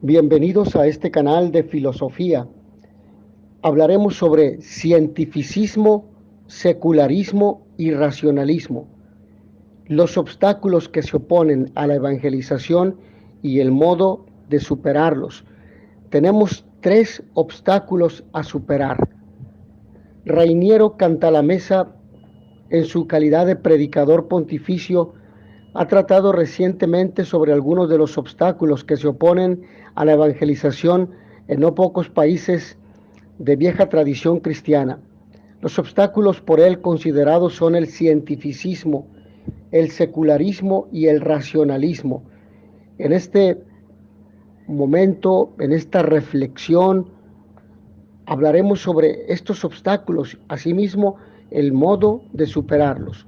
Bienvenidos a este canal de filosofía. Hablaremos sobre cientificismo, secularismo y racionalismo, los obstáculos que se oponen a la evangelización y el modo de superarlos. Tenemos 3 obstáculos a superar. Rainiero Cantalamessa, en su calidad de predicador pontificio, ha tratado recientemente sobre algunos de los obstáculos que se oponen a la evangelización en no pocos países de vieja tradición cristiana. Los obstáculos por él considerados son el cientificismo, el secularismo y el racionalismo. En este momento, en esta reflexión, hablaremos sobre estos obstáculos, asimismo el modo de superarlos.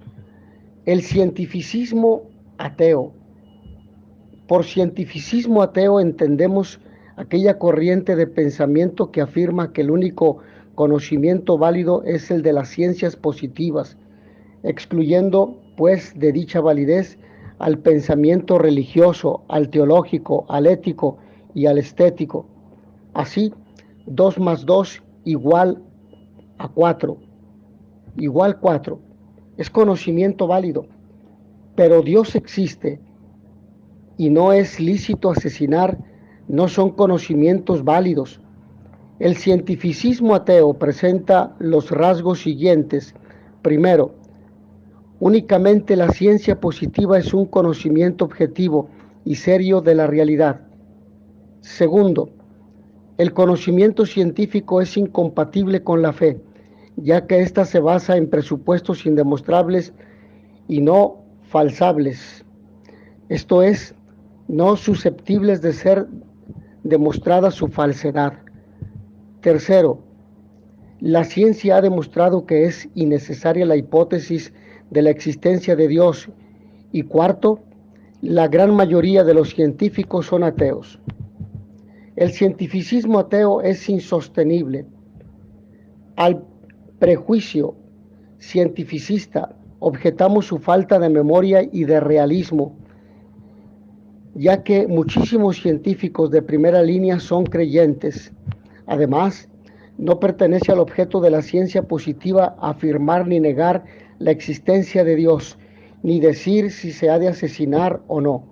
El cientificismo ateo. Por cientificismo ateo entendemos aquella corriente de pensamiento que afirma que el único conocimiento válido es el de las ciencias positivas, excluyendo pues de dicha validez al pensamiento religioso, al teológico, al ético y al estético. Así, 2 más 2 igual a 4, igual 4, es conocimiento válido, pero Dios existe y no es lícito asesinar, no son conocimientos válidos. El cientificismo ateo presenta los rasgos siguientes. Primero, únicamente la ciencia positiva es un conocimiento objetivo y serio de la realidad. Segundo, el conocimiento científico es incompatible con la fe, ya que ésta se basa en presupuestos indemostrables y no falsables. Esto es, no susceptibles de ser demostrada su falsedad. Tercero, la ciencia ha demostrado que es innecesaria la hipótesis de la existencia de Dios. Y cuarto, la gran mayoría de los científicos son ateos. El cientificismo ateo es insostenible. Al prejuicio cientificista objetamos su falta de memoria y de realismo, ya que muchísimos científicos de primera línea son creyentes. Además, no pertenece al objeto de la ciencia positiva afirmar ni negar la existencia de Dios, ni decir si se ha de asesinar o no.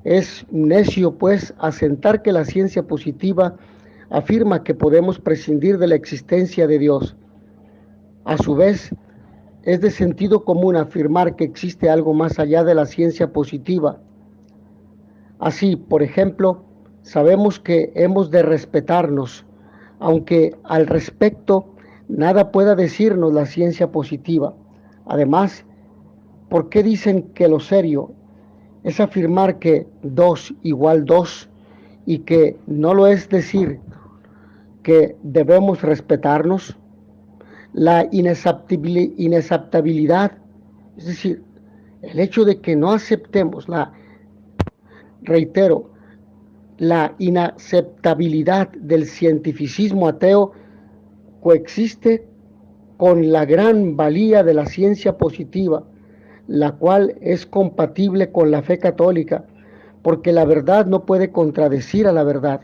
Es necio, pues, asentar que la ciencia positiva afirma que podemos prescindir de la existencia de Dios. A su vez, es de sentido común afirmar que existe algo más allá de la ciencia positiva. Así, por ejemplo, sabemos que hemos de respetarnos, aunque al respecto nada pueda decirnos la ciencia positiva. Además, ¿por qué dicen que lo serio es afirmar que 2 igual 2 y que no lo es decir que debemos respetarnos? La inexaptabilidad, es decir, el hecho de que no aceptemos reitero, la inaceptabilidad del cientificismo ateo coexiste con la gran valía de la ciencia positiva, la cual es compatible con la fe católica, porque la verdad no puede contradecir a la verdad.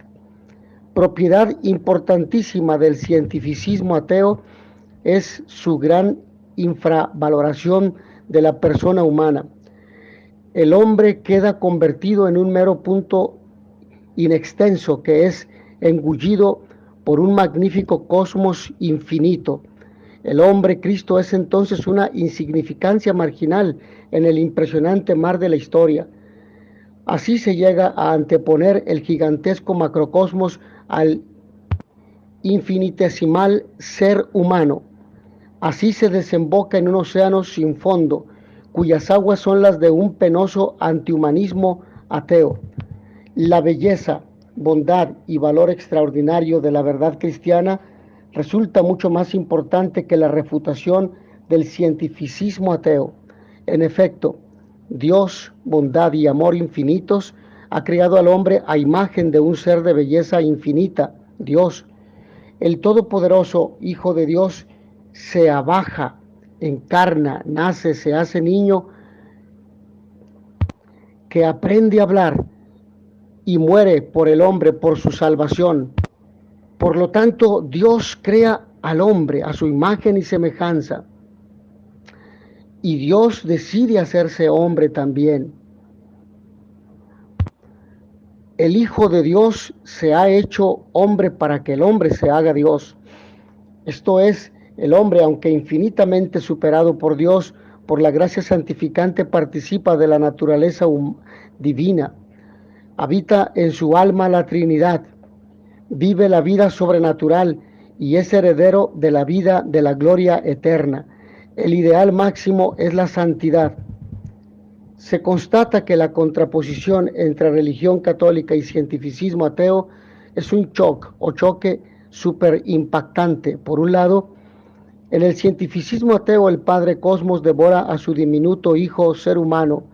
Propiedad importantísima del cientificismo ateo es su gran infravaloración de la persona humana. El hombre queda convertido en un mero punto inextenso que es engullido por un magnífico cosmos infinito. El hombre Cristo es entonces una insignificancia marginal en el impresionante mar de la historia. Así se llega a anteponer el gigantesco macrocosmos al infinitesimal ser humano. Así se desemboca en un océano sin fondo, cuyas aguas son las de un penoso antihumanismo ateo. La belleza, bondad y valor extraordinario de la verdad cristiana resulta mucho más importante que la refutación del cientificismo ateo. En efecto, Dios, bondad y amor infinitos, ha creado al hombre a imagen de un ser de belleza infinita, Dios. El Todopoderoso Hijo de Dios se abaja, encarna, nace, se hace niño, que aprende a hablar y muere por el hombre, por su salvación. Por lo tanto, Dios crea al hombre a su imagen y semejanza. Y Dios decide hacerse hombre también. El Hijo de Dios se ha hecho hombre para que el hombre se haga Dios. Esto es, el hombre, aunque infinitamente superado por Dios, por la gracia santificante, participa de la naturaleza divina. Habita en su alma la Trinidad. Vive la vida sobrenatural y es heredero de la vida de la gloria eterna. El ideal máximo es la santidad. Se constata que la contraposición entre religión católica y cientificismo ateo es un choque súper impactante. Por un lado, en el cientificismo ateo el Padre Cosmos devora a su diminuto hijo ser humano.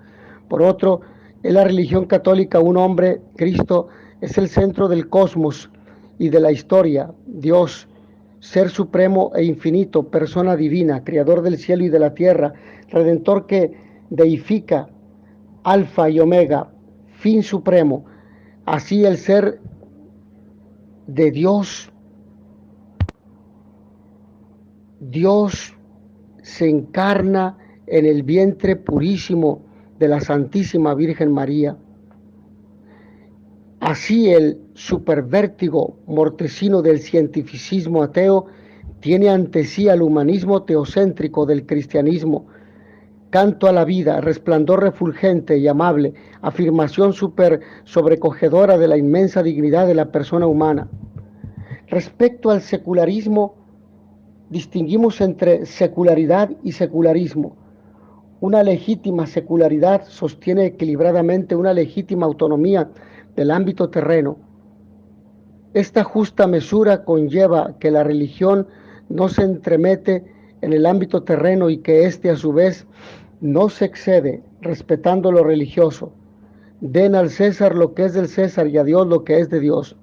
Por otro, en la religión católica un hombre, Cristo, es el centro del cosmos y de la historia. Dios, ser supremo e infinito, persona divina, creador del cielo y de la tierra, redentor que deifica, alfa y omega, fin supremo. Así el ser de Dios se encarna en el vientre purísimo de la Santísima Virgen María. Así el supervértigo mortecino del cientificismo ateo tiene ante sí al humanismo teocéntrico del cristianismo. Canto a la vida, resplandor refulgente y amable, afirmación sobrecogedora de la inmensa dignidad de la persona humana. Respecto al secularismo, distinguimos entre secularidad y secularismo. Una legítima secularidad sostiene equilibradamente una legítima autonomía del ámbito terreno. Esta justa mesura conlleva que la religión no se entremete en el ámbito terreno y que éste a su vez no se excede respetando lo religioso. Den al César lo que es del César y a Dios lo que es de Dios.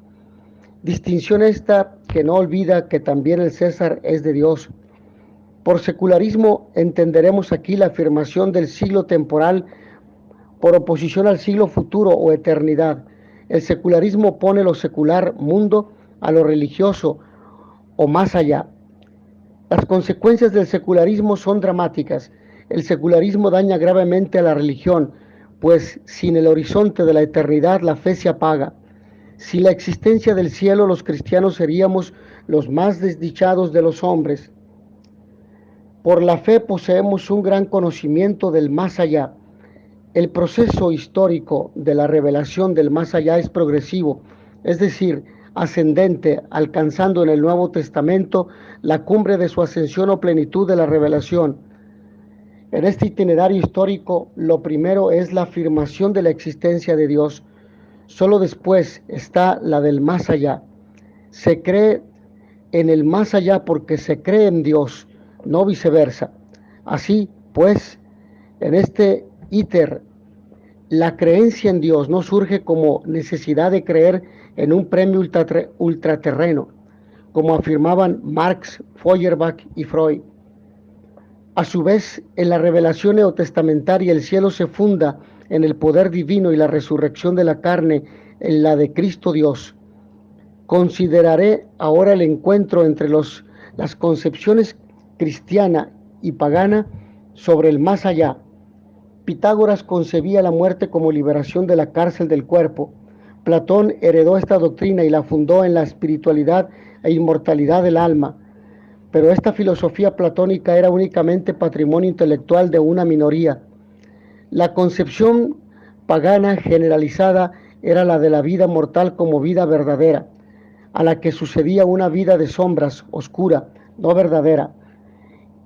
Distinción esta que no olvida que también el César es de Dios. Por secularismo entenderemos aquí la afirmación del siglo temporal por oposición al siglo futuro o eternidad. El secularismo pone lo secular, mundo, a lo religioso o más allá. Las consecuencias del secularismo son dramáticas. El secularismo daña gravemente a la religión, pues sin el horizonte de la eternidad la fe se apaga. Sin la existencia del cielo, los cristianos seríamos los más desdichados de los hombres. Por la fe poseemos un gran conocimiento del más allá. El proceso histórico de la revelación del más allá es progresivo, es decir, ascendente, alcanzando en el Nuevo Testamento la cumbre de su ascensión o plenitud de la revelación. En este itinerario histórico, lo primero es la afirmación de la existencia de Dios. Solo después está la del más allá. Se cree en el más allá porque se cree en Dios, no viceversa. Así pues, en este íter, la creencia en Dios no surge como necesidad de creer en un premio ultraterreno, como afirmaban Marx, Feuerbach y Freud. A su vez, en la revelación neotestamentaria, el cielo se funda en el poder divino y la resurrección de la carne en la de Cristo Dios. Consideraré ahora el encuentro entre las concepciones cristiana y pagana sobre el más allá. Pitágoras concebía la muerte como liberación de la cárcel del cuerpo. Platón heredó esta doctrina y la fundó en la espiritualidad e inmortalidad del alma. Pero esta filosofía platónica era únicamente patrimonio intelectual de una minoría. La concepción pagana generalizada era la de la vida mortal como vida verdadera, a la que sucedía una vida de sombras, oscura, no verdadera.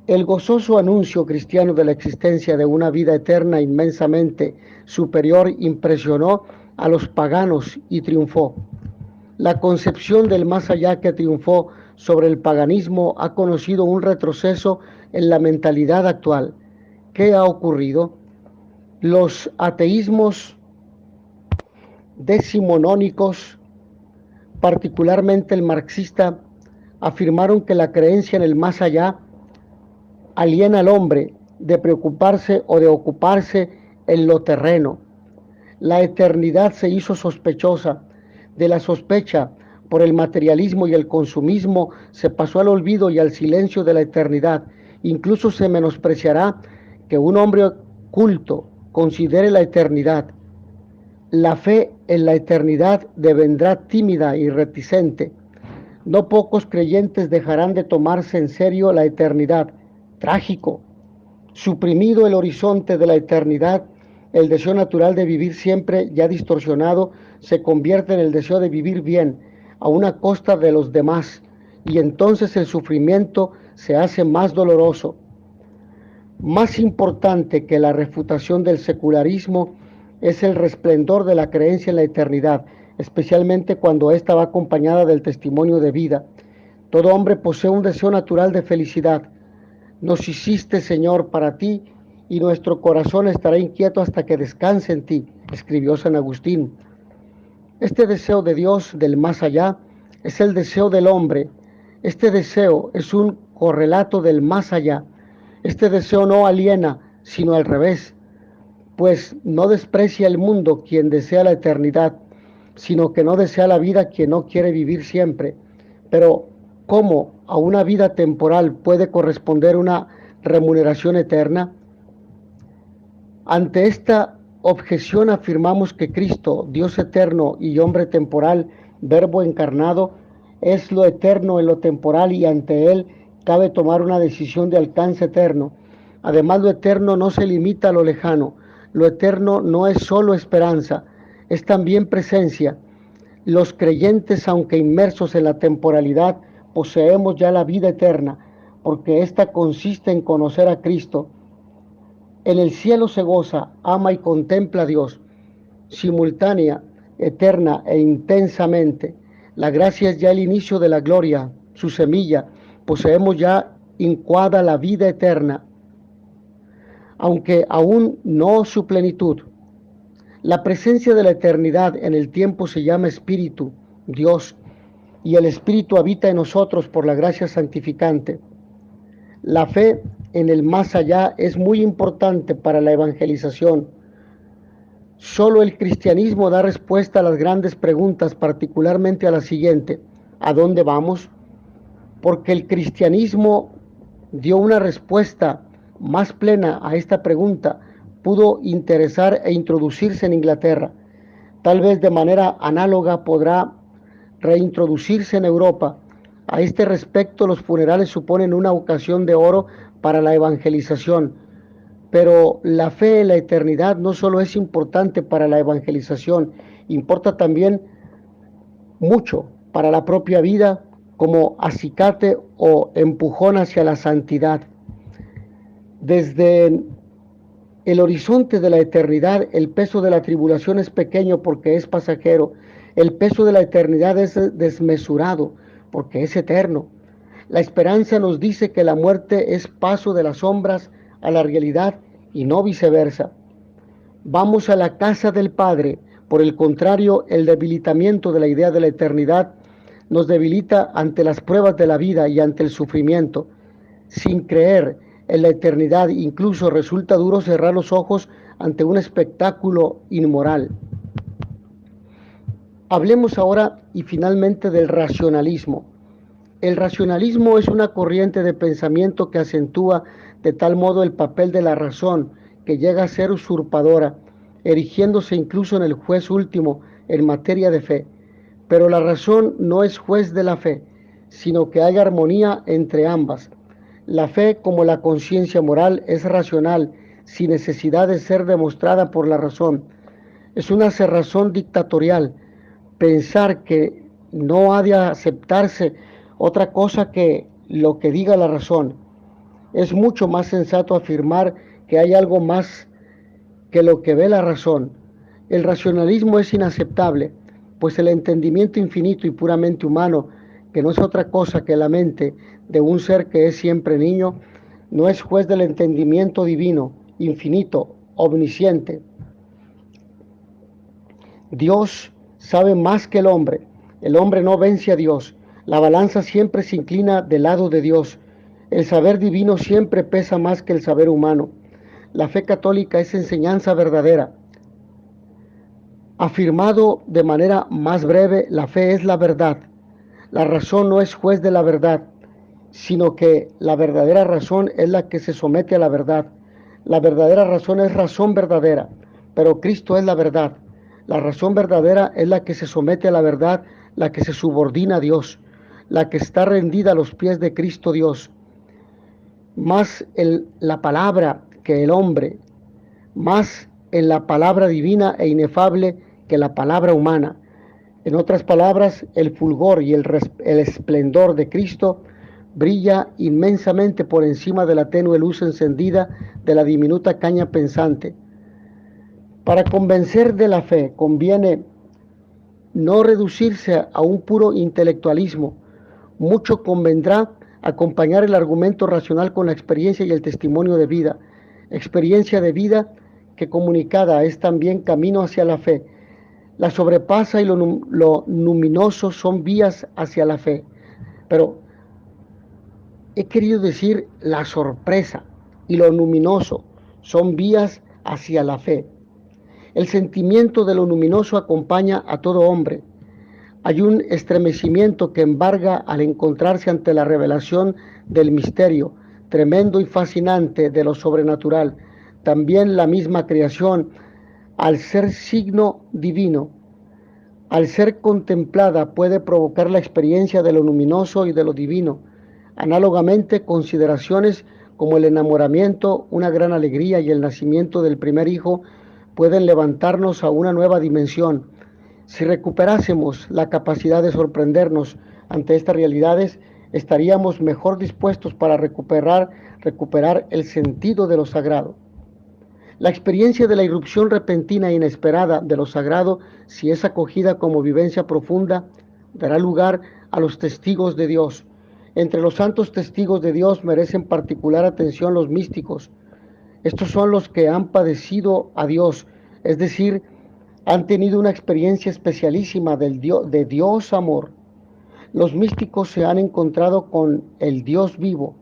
El gozoso anuncio cristiano de la existencia de una vida eterna inmensamente superior impresionó a los paganos y triunfó. La concepción del más allá que triunfó sobre el paganismo ha conocido un retroceso en la mentalidad actual. ¿Qué ha ocurrido? Los ateísmos decimonónicos, particularmente el marxista, afirmaron que la creencia en el más allá aliena al hombre de preocuparse o de ocuparse en lo terreno. La eternidad se hizo sospechosa. De la sospecha por el materialismo y el consumismo se pasó al olvido y al silencio de la eternidad. Incluso se menospreciará que un hombre culto considere la eternidad. La fe en la eternidad devendrá tímida y reticente. No pocos creyentes dejarán de tomarse en serio la eternidad. Trágico. Suprimido el horizonte de la eternidad, el deseo natural de vivir siempre, ya distorsionado, se convierte en el deseo de vivir bien, a una costa de los demás, y entonces el sufrimiento se hace más doloroso. Más importante que la refutación del secularismo es el resplendor de la creencia en la eternidad, especialmente cuando ésta va acompañada del testimonio de vida. Todo hombre posee un deseo natural de felicidad. Nos hiciste, Señor, para ti, y nuestro corazón estará inquieto hasta que descanse en ti, escribió San Agustín. Este deseo de Dios del más allá es el deseo del hombre. Este deseo es un correlato del más allá. Este deseo no aliena, sino al revés, pues no desprecia el mundo quien desea la eternidad, sino que no desea la vida quien no quiere vivir siempre. Pero ¿cómo a una vida temporal puede corresponder una remuneración eterna? Ante esta objeción afirmamos que Cristo, Dios eterno y hombre temporal, Verbo encarnado, es lo eterno en lo temporal y ante Él cabe tomar una decisión de alcance eterno. Además, lo eterno no se limita a lo lejano. Lo eterno no es solo esperanza, es también presencia. Los creyentes, aunque inmersos en la temporalidad, poseemos ya la vida eterna, porque ésta consiste en conocer a Cristo. En el cielo se goza, ama y contempla a Dios, simultánea, eterna e intensamente. La gracia es ya el inicio de la gloria, su semilla. Poseemos ya incuada la vida eterna, aunque aún no su plenitud. La presencia de la eternidad en el tiempo se llama Espíritu, Dios, y el Espíritu habita en nosotros por la gracia santificante. La fe en el más allá es muy importante para la evangelización. Solo el cristianismo da respuesta a las grandes preguntas, particularmente a la siguiente: ¿a dónde vamos? Porque el cristianismo dio una respuesta más plena a esta pregunta, pudo interesar e introducirse en Inglaterra. Tal vez de manera análoga podrá reintroducirse en Europa. A este respecto, los funerales suponen una ocasión de oro para la evangelización. Pero la fe en la eternidad no solo es importante para la evangelización, importa también mucho para la propia vida como acicate o empujón hacia la santidad. Desde el horizonte de la eternidad, el peso de la tribulación es pequeño porque es pasajero. El peso de la eternidad es desmesurado porque es eterno. La esperanza nos dice que la muerte es paso de las sombras a la realidad y no viceversa. Vamos a la casa del Padre. Por el contrario, el debilitamiento de la idea de la eternidad nos debilita ante las pruebas de la vida y ante el sufrimiento. Sin creer en la eternidad, incluso resulta duro cerrar los ojos ante un espectáculo inmoral. Hablemos ahora y finalmente del racionalismo. El racionalismo es una corriente de pensamiento que acentúa de tal modo el papel de la razón que llega a ser usurpadora, erigiéndose incluso en el juez último en materia de fe. Pero la razón no es juez de la fe, sino que hay armonía entre ambas. La fe, como la conciencia moral, es racional, sin necesidad de ser demostrada por la razón. Es una cerrazón dictatorial, pensar que no ha de aceptarse otra cosa que lo que diga la razón. Es mucho más sensato afirmar que hay algo más que lo que ve la razón. El racionalismo es inaceptable, pues el entendimiento infinito y puramente humano, que no es otra cosa que la mente de un ser que es siempre niño, no es juez del entendimiento divino, infinito, omnisciente. Dios sabe más que el hombre no vence a Dios, la balanza siempre se inclina del lado de Dios, el saber divino siempre pesa más que el saber humano. La fe católica es enseñanza verdadera. Afirmado de manera más breve, la fe es la verdad. La razón no es juez de la verdad, sino que la verdadera razón es la que se somete a la verdad. La verdadera razón es razón verdadera, pero Cristo es la verdad. La razón verdadera es la que se somete a la verdad, la que se subordina a Dios, la que está rendida a los pies de Cristo Dios. Más la palabra que el hombre, más en la palabra divina e inefable que la palabra humana. En otras palabras, el fulgor y el esplendor de Cristo brilla inmensamente por encima de la tenue luz encendida de la diminuta caña pensante. Para convencer de la fe conviene no reducirse a un puro intelectualismo. Mucho convendrá acompañar el argumento racional con la experiencia y el testimonio de vida. Experiencia de vida que comunicada es también camino hacia la fe. La sobrepasa y lo luminoso son vías hacia la fe. Pero he querido decir la sorpresa y lo luminoso son vías hacia la fe. El sentimiento de lo luminoso acompaña a todo hombre. Hay un estremecimiento que embarga al encontrarse ante la revelación del misterio tremendo y fascinante de lo sobrenatural. También la misma creación, al ser signo divino, al ser contemplada, puede provocar la experiencia de lo luminoso y de lo divino. Análogamente, consideraciones como el enamoramiento, una gran alegría y el nacimiento del primer hijo pueden levantarnos a una nueva dimensión. Si recuperásemos la capacidad de sorprendernos ante estas realidades, estaríamos mejor dispuestos para recuperar el sentido de lo sagrado. La experiencia de la irrupción repentina e inesperada de lo sagrado, si es acogida como vivencia profunda, dará lugar a los testigos de Dios. Entre los santos testigos de Dios merecen particular atención los místicos. Estos son los que han padecido a Dios, es decir, han tenido una experiencia especialísima de Dios amor. Los místicos se han encontrado con el Dios vivo,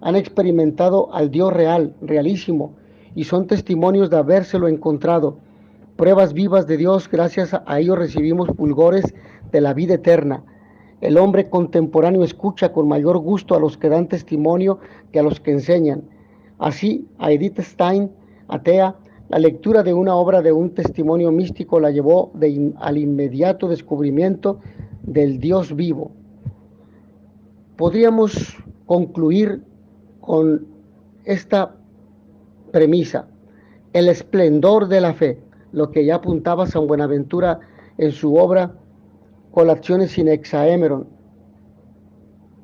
han experimentado al Dios real, realísimo, y son testimonios de habérselo encontrado. Pruebas vivas de Dios, gracias a ellos recibimos fulgores de la vida eterna. El hombre contemporáneo escucha con mayor gusto a los que dan testimonio que a los que enseñan. Así, a Edith Stein, atea, la lectura de una obra de un testimonio místico la llevó al inmediato descubrimiento del Dios vivo. Podríamos concluir con esta premisa: el esplendor de la fe, lo que ya apuntaba San Buenaventura en su obra Colaciones in Hexaemeron.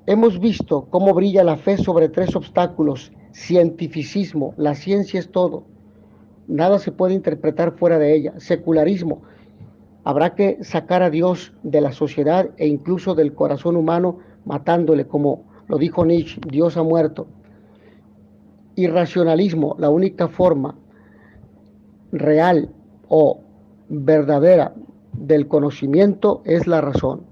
Hemos visto cómo brilla la fe sobre tres obstáculos: cientificismo, la ciencia es todo, nada se puede interpretar fuera de ella; secularismo, habrá que sacar a Dios de la sociedad e incluso del corazón humano matándole, como lo dijo Nietzsche, Dios ha muerto; irracionalismo, la única forma real o verdadera del conocimiento es la razón.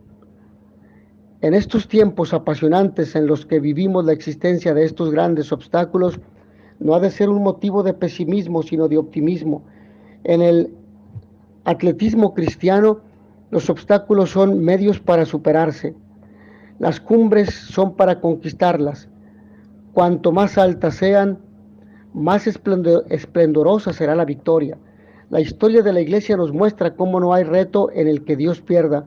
En estos tiempos apasionantes en los que vivimos, la existencia de estos grandes obstáculos no ha de ser un motivo de pesimismo, sino de optimismo. En el atletismo cristiano, los obstáculos son medios para superarse. Las cumbres son para conquistarlas. Cuanto más altas sean, más esplendorosa será la victoria. La historia de la Iglesia nos muestra cómo no hay reto en el que Dios pierda.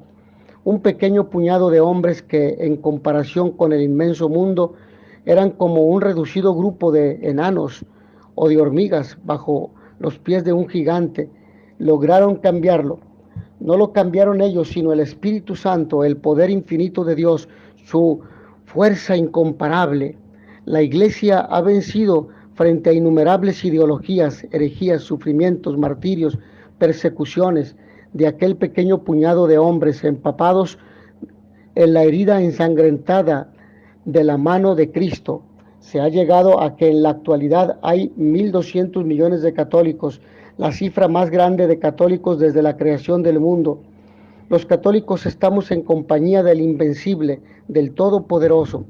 Un pequeño puñado de hombres que, en comparación con el inmenso mundo, eran como un reducido grupo de enanos o de hormigas bajo los pies de un gigante, lograron cambiarlo. No lo cambiaron ellos, sino el Espíritu Santo, el poder infinito de Dios, su fuerza incomparable. La Iglesia ha vencido frente a innumerables ideologías, herejías, sufrimientos, martirios, persecuciones de aquel pequeño puñado de hombres empapados en la herida ensangrentada de la mano de Cristo. Se ha llegado a que en la actualidad hay 1.200 millones de católicos, la cifra más grande de católicos desde la creación del mundo. Los católicos estamos en compañía del Invencible, del Todopoderoso.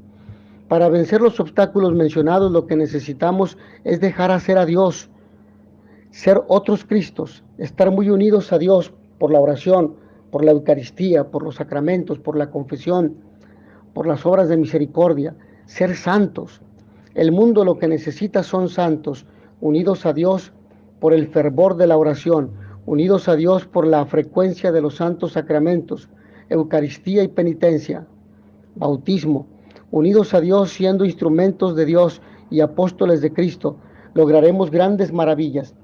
Para vencer los obstáculos mencionados, lo que necesitamos es dejar hacer a Dios, ser otros Cristos, estar muy unidos a Dios por la oración, por la Eucaristía, por los sacramentos, por la confesión, por las obras de misericordia, ser santos. El mundo lo que necesita son santos, unidos a Dios por el fervor de la oración, unidos a Dios por la frecuencia de los santos sacramentos, Eucaristía y penitencia, bautismo, unidos a Dios siendo instrumentos de Dios y apóstoles de Cristo, lograremos grandes maravillas.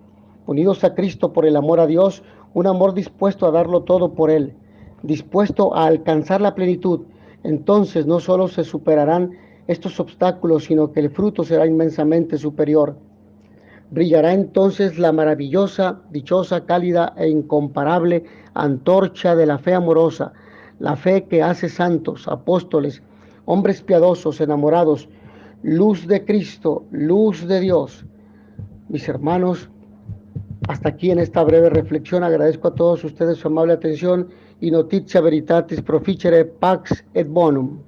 Unidos a Cristo por el amor a Dios, un amor dispuesto a darlo todo por Él, dispuesto a alcanzar la plenitud, entonces no solo se superarán estos obstáculos, sino que el fruto será inmensamente superior. Brillará entonces la maravillosa, dichosa, cálida e incomparable antorcha de la fe amorosa, la fe que hace santos, apóstoles, hombres piadosos, enamorados, luz de Cristo, luz de Dios. Mis hermanos, hasta aquí en esta breve reflexión. Agradezco a todos ustedes su amable atención y notitia veritatis proficere pax et bonum.